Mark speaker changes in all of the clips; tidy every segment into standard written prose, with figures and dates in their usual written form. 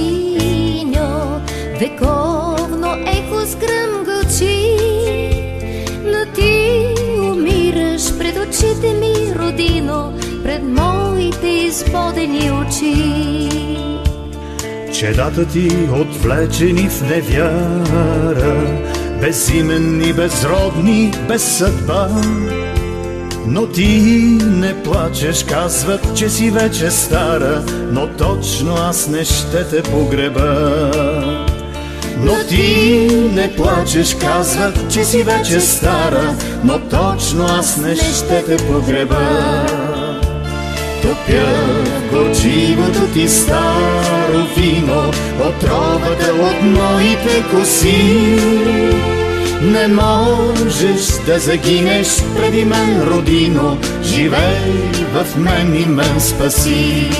Speaker 1: синьо, вековно ехо скръмгълчи, но ти умираш пред очите ми, родино, пред моите изподени очи.
Speaker 2: Чедата ти отвлечени в невяра, безименни, безродни, без съдба. Но ти не плачеш, казват, че си вече стара, но точно аз не ще те погреба. Но ти не плачеш, казват, че си вече стара, но точно аз не ще те погреба. Топя в горчивото ти старо вино, отровата от моите коси. Не можеш да загинеш преди мен, родино, живей в мен и мен спаси.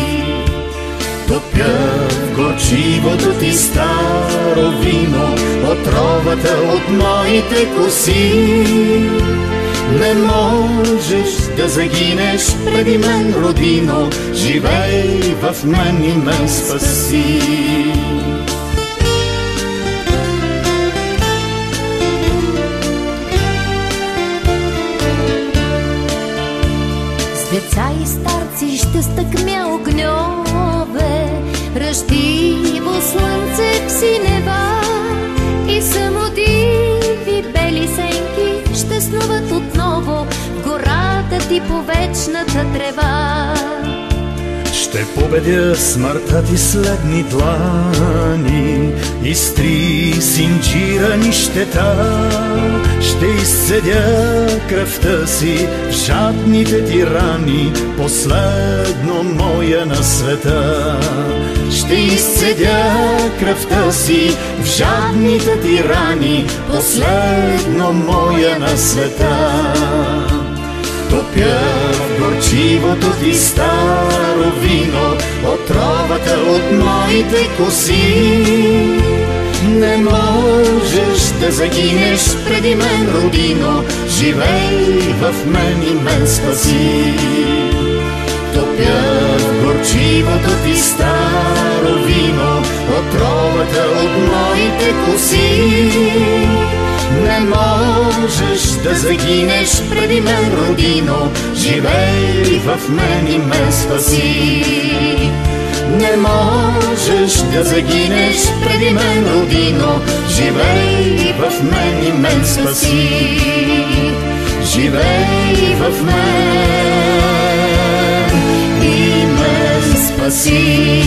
Speaker 2: Топя в горчивото ти старо вино, отровата от моите коси. Не можеш да загинеш преди мен, родино, живей в мен и мен спаси.
Speaker 1: С деца и старци ще стъкмя огньове, ръждиво слънце в синева, и само диви бели сенки ще снуват отново в гората ти по вечната трева.
Speaker 2: Ще победя смъртта ти следни длани, изтри синджира нищета. Ще изцедя кръвта си в жадните ти рани, последно моя на света. Ще изцедя кръвта си в жадните ти рани, последно моя на света. Топя в горчивото ти старо вино, отровата от моите коси. Не можеш да загинеш преди мен, родино, живей в мен и мен спаси. Топя в горчивото ти старо вино, отровата от моите коси. Не можеш да загинеш преди мен, родино, живей в мен и мен спаси. Не можеш да загинеш преди мен, родино, живей в мен и мен спаси. Живей в мен и мен спаси.